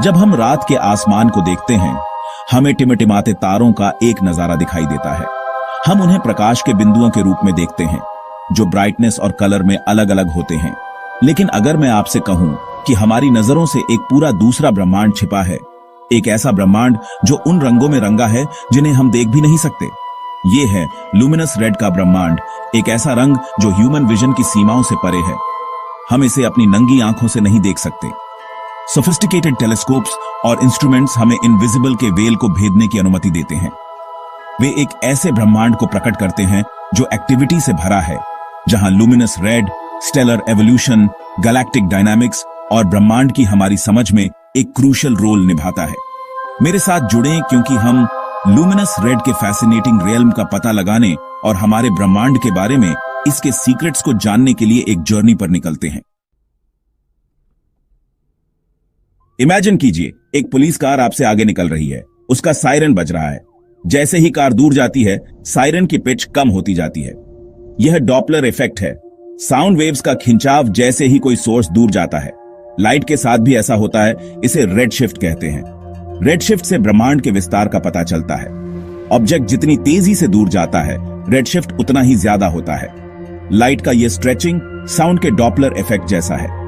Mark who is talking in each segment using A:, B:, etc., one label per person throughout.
A: जब हम रात के आसमान को देखते हैं, हमें टिमटिमाते तारों का एक नजारा दिखाई देता है। हम उन्हें प्रकाश के बिंदुओं के रूप में देखते हैं, जो ब्राइटनेस और कलर में अलग अलग होते हैं। लेकिन अगर मैं आपसे कहूं कि हमारी नजरों से एक पूरा दूसरा ब्रह्मांड छिपा है, एक ऐसा ब्रह्मांड जो उन रंगों में रंगा है जिन्हें हम देख भी नहीं सकते, ये है लुमिनस रेड का ब्रह्मांड। एक ऐसा रंग जो ह्यूमन विजन की सीमाओं से परे है। हम इसे अपनी नंगी आंखों से नहीं देख सकते। सोफिस्टिकेटेड टेलीस्कोप्स और इंस्ट्रूमेंट्स हमें इनविजिबल के वेल को भेदने की अनुमति देते हैं। वे एक ऐसे ब्रह्मांड को प्रकट करते हैं जो एक्टिविटी से भरा है, जहां luminous red, stellar evolution, galactic dynamics और ब्रह्मांड की हमारी समझ में एक क्रूशियल रोल निभाता है। मेरे साथ जुड़ें, क्योंकि हम लुमिनस रेड के फैसिनेटिंग रियल्म का पता लगाने और हमारे ब्रह्मांड के बारे में इसके सीक्रेट्स को जानने के लिए एक जर्नी पर निकलते हैं। इमेजिन कीजिए, एक पुलिस कार आपसे आगे निकल रही है। उसका सायरन बज रहा है। जैसे ही कार दूर जाती है, सायरन की पिच कम होती जाती है। यह डॉपलर इफेक्ट है, साउंड वेव्स का खिंचाव। जैसे ही कोई सोर्स दूर जाता है, लाइट के साथ भी ऐसा होता है। इसे रेड शिफ्ट कहते हैं। रेड शिफ्ट से ब्रह्मांड के विस्तार का पता चलता है। ऑब्जेक्ट जितनी तेजी से दूर जाता है, रेड शिफ्ट उतना ही ज्यादा होता है। लाइट का यह स्ट्रेचिंग साउंड के डॉपलर इफेक्ट जैसा है।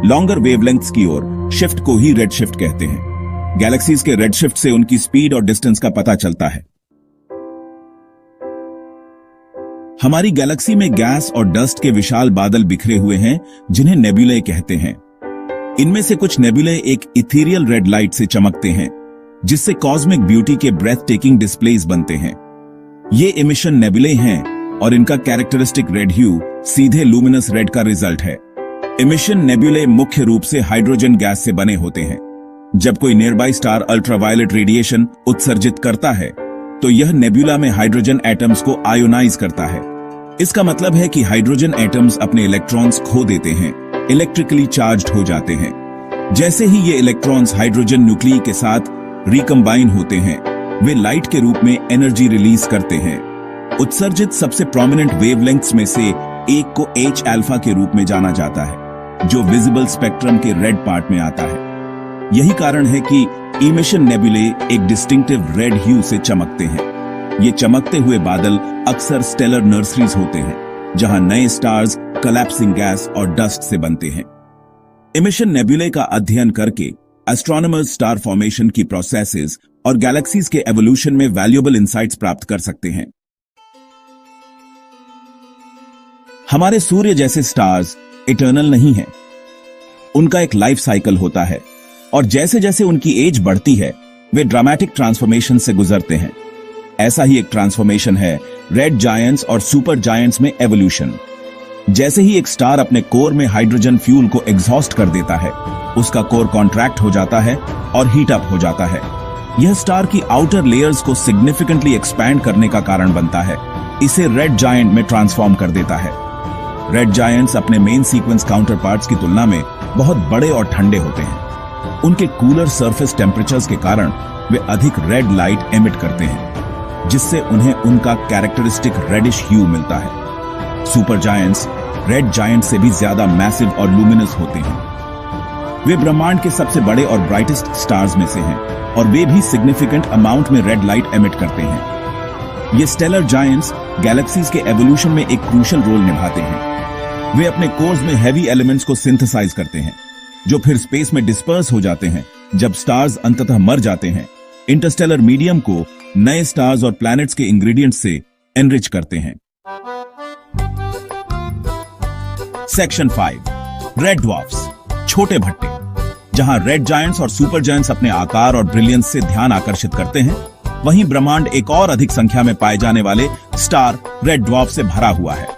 A: लॉन्गर वेवलेंथ्स की ओर शिफ्ट को ही रेड शिफ्ट कहते हैं। गैलेक्सीज के रेड शिफ्ट से उनकी स्पीड और डिस्टेंस का पता चलता है। हमारी गैलेक्सी में गैस और डस्ट के विशाल बादल बिखरे हुए हैं, जिन्हें नेबुले कहते हैं। इनमें से कुछ नेबुले एक इथेरियल रेड लाइट से चमकते हैं, जिससे कॉस्मिक ब्यूटी के ब्रेथ टेकिंग डिस्प्लेज बनते हैं। ये इमिशन नेबुले हैं और इनका कैरेक्टरिस्टिक रेड ह्यू सीधे लुमिनस रेड का रिजल्ट है। इमिशन नेबुले मुख्य रूप से हाइड्रोजन गैस से बने होते हैं। जब कोई नियरबाई स्टार अल्ट्रावायलेट रेडिएशन उत्सर्जित करता है, तो यह नेबुला में हाइड्रोजन एटम्स को आयोनाइज करता है। इसका मतलब है कि हाइड्रोजन एटम्स अपने इलेक्ट्रॉन्स खो देते हैं, इलेक्ट्रिकली चार्ज्ड हो जाते हैं। जैसे ही ये इलेक्ट्रॉन्स हाइड्रोजन न्यूक्लियस के साथ रिकम्बाइन होते हैं, वे लाइट के रूप में एनर्जी रिलीज करते हैं। उत्सर्जित सबसे प्रोमिनेंट वेवलेंथ्स में से एक को H अल्फा के रूप में जाना जाता है, जो विजिबल स्पेक्ट्रम के रेड पार्ट में आता है। यही कारण है कि इमिशन नेबुले एक डिस्टिंक्टिव रेड ह्यू से चमकते हैं। ये चमकते हुए बादल अक्सर स्टेलर नर्सरीज होते हैं, जहां नए स्टार्स कोलैप्सिंग गैस और डस्ट से बनते हैं। इमिशन नेबुले का अध्ययन करके एस्ट्रोनॉमर्स स्टार फॉर्मेशन की प्रोसेसेस और गैलेक्सीज के एवोल्यूशन में वैल्यूएबल इंसाइट्स प्राप्त कर सकते हैं। हमारे सूर्य जैसे स्टार्स इटर्नल नहीं हैं। उनका एक लाइफ साइकिल होता है, और जैसे जैसे उनकी एज बढ़ती है, वे ड्रामेटिक ट्रांसफॉर्मेशन से गुजरते हैं। ऐसा ही एक ट्रांसफॉर्मेशन है रेड जायंट्स और सुपर जायंट्स में एवोल्यूशन। जैसे ही एक स्टार अपने कोर में हाइड्रोजन फ्यूल को एग्जॉस्ट कर देता है, उसका कोर कॉन्ट्रैक्ट हो जाता है और हीट अप हो जाता है। यह स्टार की आउटर लेयर्स को सिग्निफिकेंटली एक्सपैंड करने का कारण बनता है। इसे रेड जायंट में ट्रांसफॉर्म कर देता है। रेड जायंट्स अपने मेन सीक्वेंस काउंटर पार्ट्स की तुलना में बहुत बड़े और ठंडे होते हैं। उनके कूलर सरफेस टेम्परेचर्स के कारण वे अधिक रेड लाइट एमिट करते हैं, जिससे उन्हें उनका कैरेक्टरिस्टिक रेडिश ह्यू मिलता है। सुपर जायंट्स रेड जायंट से भी ज्यादा मैसिव और लुमिनस होते हैं। वे ब्रह्मांड के सबसे बड़े और ब्राइटेस्ट स्टार्स में से हैं, और वे भी सिग्निफिकेंट अमाउंट में रेड लाइट एमिट करते हैं। ये स्टेलर जायंट्स गैलेक्सीज के एवोल्यूशन में एक क्रूशियल रोल निभाते हैं। वे अपने कोर्स में हैवी एलिमेंट्स को सिंथेसाइज करते हैं, जो फिर स्पेस में डिस्पर्स हो जाते हैं। जब स्टार्स अंततः मर जाते हैं, इंटरस्टेलर मीडियम को नए स्टार्स और प्लैनेट्स के इंग्रेडिएंट्स से एनरिच करते हैं। सेक्शन 5, रेड ड्वार्फ्स, छोटे भट्टे। जहां रेड जायंट्स और सुपर जायंट्स अपने आकार और ब्रिलियंस से ध्यान आकर्षित करते हैं, वहीं ब्रह्मांड एक और अधिक संख्या में पाए जाने वाले स्टार रेड ड्वार्फ से भरा हुआ है।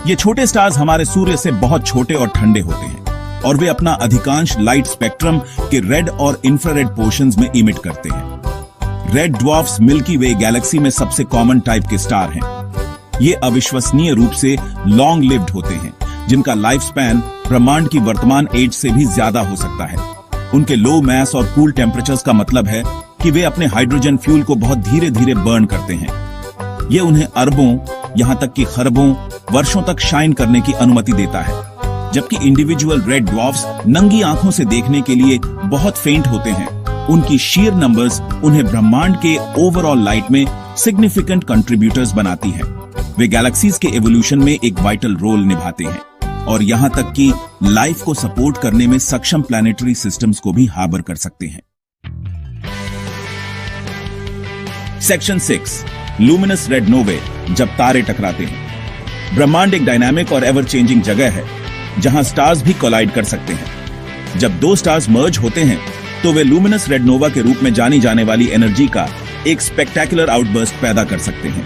A: ये छोटे स्टार्स हमारे सूर्य से बहुत छोटे और ठंडे होते हैं, और वे अपना अधिकांश लाइट स्पेक्ट्रम के रेड और इंफ्रारेड पोर्शंस में इमिट करते हैं। रेड ड्वार्फ्स मिल्की वे गैलेक्सी में सबसे कॉमन टाइप के स्टार हैं। ये अविश्वसनीय रूप से लॉन्ग लिव्ड होते हैं, जिनका लाइफ स्पैन ब्रह्मांड की वर्तमान एज से भी ज्यादा हो सकता है। उनके लो मैस और कूल टेम्परेचर्स का मतलब है कि वे अपने हाइड्रोजन फ्यूल को बहुत धीरे धीरे बर्न करते हैं। ये उन्हें अरबों, यहां तक कि खरबों वर्षों तक शाइन करने की अनुमति देता है। जबकि इंडिविजुअल रेड ड्वार्फ्स नंगी आंखों से देखने के लिए बहुत फेंट होते हैं। उनकी शीयर नंबर्स उन्हें ब्रह्मांड के ओवरऑल लाइट में सिग्निफिकेंट कंट्रीब्यूटर्स बनाती है। वे गैलेक्सीज के एवोल्यूशन में एक वाइटल रोल निभाते हैं और यहां तक कि लाइफ को सपोर्ट करने में सक्षम प्लैनेटरी सिस्टम्स को भी हार्बर कर सकते हैं। सेक्शन 6, लुमिनस रेड नोवे, जब तारे टकराते हैं। ब्रह्मांड एक डायनामिक और एवर चेंजिंग जगह है जहां स्टार्स भी कोलाइड कर सकते हैं। जब दो स्टार्स मर्ज होते हैं तो वे लुमिनस रेड नोवा के रूप में जानी जाने वाली एनर्जी का एक स्पेक्टेकुलर आउटबर्स्ट पैदा कर सकते हैं।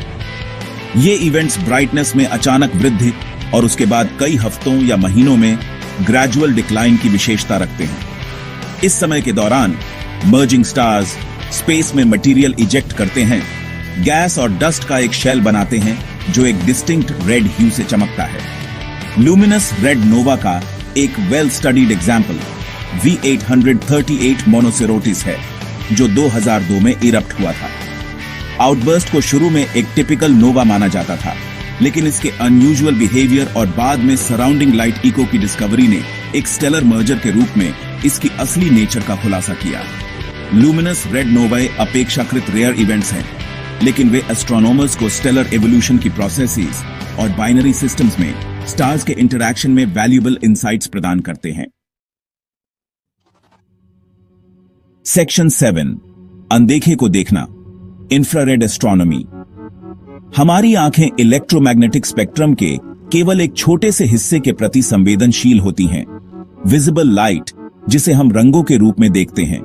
A: ये इवेंट्स ब्राइटनेस में अचानक वृद्धि और उसके बाद कई हफ्तों या महीनों में ग्रेजुअल डिक्लाइन की विशेषता रखते हैं। इस समय के दौरान मर्जिंग स्टार्स स्पेस में मटेरियल इजेक्ट करते हैं, गैस और डस्ट का एक शेल बनाते हैं जो एक डिस्टिंक्ट रेड ह्यू से चमकता है। लुमिनस रेड नोवा का एक वेल स्टडीड एग्जाम्पल V838 मोनोसेरोटिस है जो 2002 में इरप्ट हुआ था। आउटबर्स्ट को शुरू में एक टिपिकल नोवा माना जाता था, लेकिन इसके अनयूजुअल बिहेवियर और बाद में सराउंडिंग लाइट इको की डिस्कवरी ने एक स्टेलर मर्जर के रूप में इसकी असली नेचर का खुलासा किया। लुमिनस रेड नोवाए अपेक्षाकृत रेयर इवेंट्स हैं, लेकिन वे एस्ट्रोनॉमर्स को स्टेलर एवोल्यूशन की प्रोसेसेस और बाइनरी सिस्टम्स में स्टार्स के इंटरैक्शन में वैल्यूएबल इंसाइट्स प्रदान करते हैं। सेक्शन 7, अनदेखे को देखना, इंफ्रारेड एस्ट्रोनॉमी। हमारी आंखें इलेक्ट्रोमैग्नेटिक स्पेक्ट्रम के केवल एक छोटे से हिस्से के प्रति संवेदनशील होती हैं, विजिबल लाइट, जिसे हम रंगों के रूप में देखते हैं।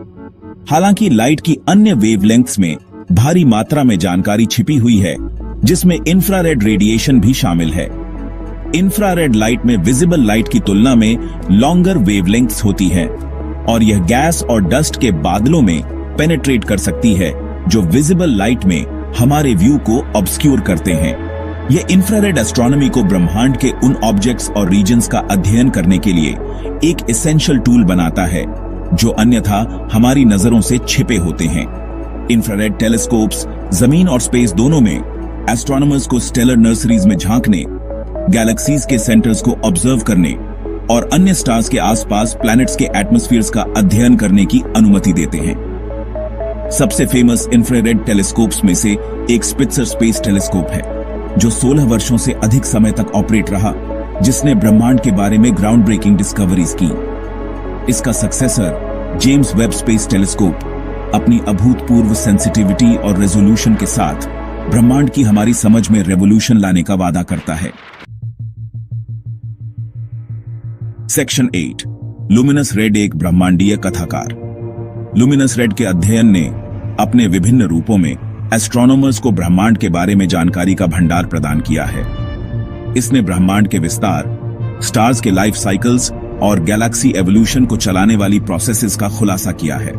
A: हालांकि लाइट की अन्य वेवलेंथ्स में भारी मात्रा में जानकारी छिपी हुई है, जिसमें इंफ्रारेड रेडिएशन भी शामिल है। इंफ्रारेड लाइट में विजिबल लाइट की तुलना में लॉन्गर वेवलेंथ्स होती है और यह गैस और डस्ट के बादलों में पेनिट्रेट कर सकती है, जो विजिबल लाइट में हमारे व्यू को ऑब्स्क्यूर करते हैं। यह इंफ्रारेड एस्ट्रोनॉमी को ब्रह्मांड के उन ऑब्जेक्ट्स और रीजन्स का अध्ययन करने के लिए एक एसेंशियल टूल बनाता है जो अन्यथा हमारी नजरों से छिपे होते हैं। इंफ्रारेड टेलीस्कोप्स जमीन और स्पेस दोनों में एस्ट्रोनॉमर्स को स्टेलर नर्सरीज में झांकने, गैलेक्सीज के सेंटर्स को ऑब्जर्व करने और अन्य स्टार्स के आसपास प्लैनेट्स के एटमॉस्फेयर्स का अध्ययन करने की अनुमति देते हैं। सबसे फेमस इंफ्रारेड टेलीस्कोप्स में से एक स्पित्जर स्पेस टेलीस्कोप है, जो 16 वर्षों से अधिक समय तक ऑपरेट रहा, जिसने ब्रह्मांड के बारे में ग्राउंड ब्रेकिंग डिस्कवरीज की। इसका successor James Webb space telescope अपनी अभूतपूर्व सेंसिटिविटी और रेजोल्यूशन के साथ ब्रह्मांड की हमारी समझ में रेवोल्यूशन लाने का वादा करता है। सेक्शन 8, लुमिनस रेड एक ब्रह्मांडीय कथाकार। लुमिनस रेड के अध्ययन ने अपने विभिन्न रूपों में एस्ट्रोनॉमर्स को ब्रह्मांड के बारे में जानकारी का भंडार प्रदान किया है। इसने ब्रह्मांड के विस्तार, स्टार्स के लाइफ साइकिल्स और गैलेक्सी एवोल्यूशन को चलाने वाली प्रोसेसेस का खुलासा किया है।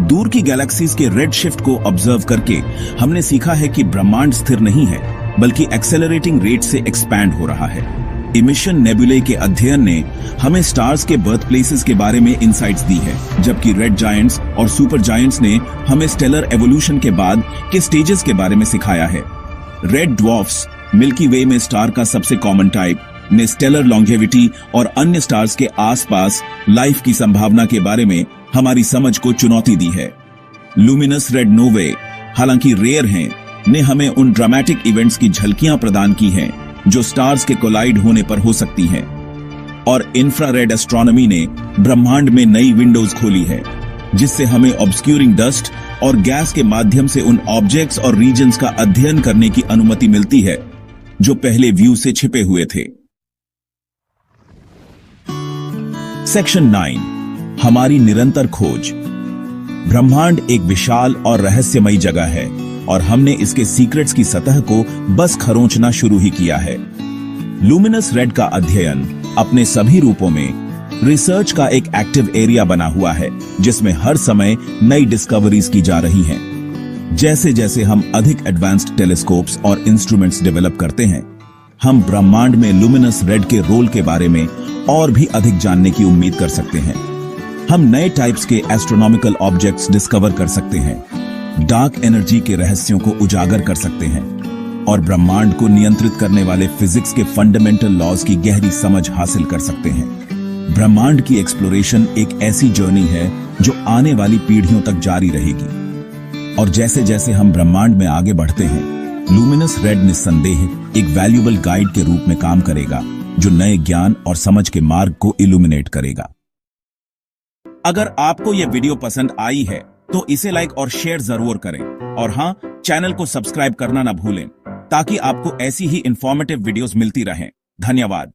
A: दूर की गैलेक्सीज के रेड शिफ्ट को ऑब्जर्व करके हमने सीखा है कि ब्रह्मांड स्थिर नहीं है, बल्कि एक्सेलरेटिंग रेट से एक्सपैंड हो रहा है। इमिशन नेबुले के अध्ययन ने हमें स्टार्स के बर्थ प्लेसेस के बारे में इंसाइट्स दी है, जबकि रेड जायंट्स और सुपर जायंट्स ने हमें स्टेलर एवोल्यूशन के बाद के स्टेजेस के बारे में सिखाया है। रेड ड्वार्फ्स, मिल्की वे में स्टार का सबसे कॉमन टाइप, ने स्टेलर लॉन्जेविटी और अन्य स्टार्स के आसपास लाइफ की संभावना के बारे में हमारी समझ को चुनौती दी है। लुमिनस रेड नोवे, हालांकि रेयर हैं, ने हमें उन ड्रामेटिक इवेंट्स की झलकियां प्रदान की हैं जो स्टार्स के कोलाइड होने पर हो सकती हैं। और इंफ्रारेड एस्ट्रोनॉमी ने ब्रह्मांड में नई विंडोज खोली है, जिससे हमें ऑब्स्क्यूरिंग डस्ट और गैस के माध्यम से उन ऑब्जेक्ट्स और रीजन्स का अध्ययन करने की अनुमति मिलती है जो पहले व्यू से छिपे हुए थे। सेक्शन 9, हमारी निरंतर खोज। ब्रह्मांड एक विशाल और रहस्यमयी जगह है और हमने इसके सीक्रेट्स की सतह को बस खरोंचना शुरू ही किया है। लुमिनस रेड का अध्ययन अपने सभी रूपों में रिसर्च का एक एक्टिव एरिया बना हुआ है, जिसमें हर समय नई डिस्कवरीज की जा रही हैं। जैसे जैसे हम अधिक एडवांस्ड टेलीस्कोप्स और इंस्ट्रूमेंट्स डेवलप करते हैं, हम ब्रह्मांड में लुमिनस रेड के रोल के बारे में और भी अधिक जानने की उम्मीद कर सकते हैं। हम नए टाइप्स के एस्ट्रोनॉमिकल ऑब्जेक्ट्स डिस्कवर कर सकते हैं, डार्क एनर्जी के रहस्यों को उजागर कर सकते हैं और ब्रह्मांड को नियंत्रित करने वाले फिजिक्स के फंडामेंटल लॉज की गहरी समझ हासिल कर सकते हैं। ब्रह्मांड की एक्सप्लोरेशन एक ऐसी जर्नी है जो आने वाली पीढ़ियों तक जारी रहेगी। और जैसे जैसे हम ब्रह्मांड में आगे बढ़ते हैं, लुमिनस रेड निस्संदेह एक वैल्यूएबल गाइड के रूप में काम करेगा, जो नए ज्ञान और समझ के मार्ग को इल्यूमिनेट करेगा। अगर आपको यह वीडियो पसंद आई है तो इसे लाइक और शेयर जरूर करें, और हाँ, चैनल को सब्सक्राइब करना ना भूलें ताकि आपको ऐसी ही इंफॉर्मेटिव वीडियोस मिलती रहें। धन्यवाद।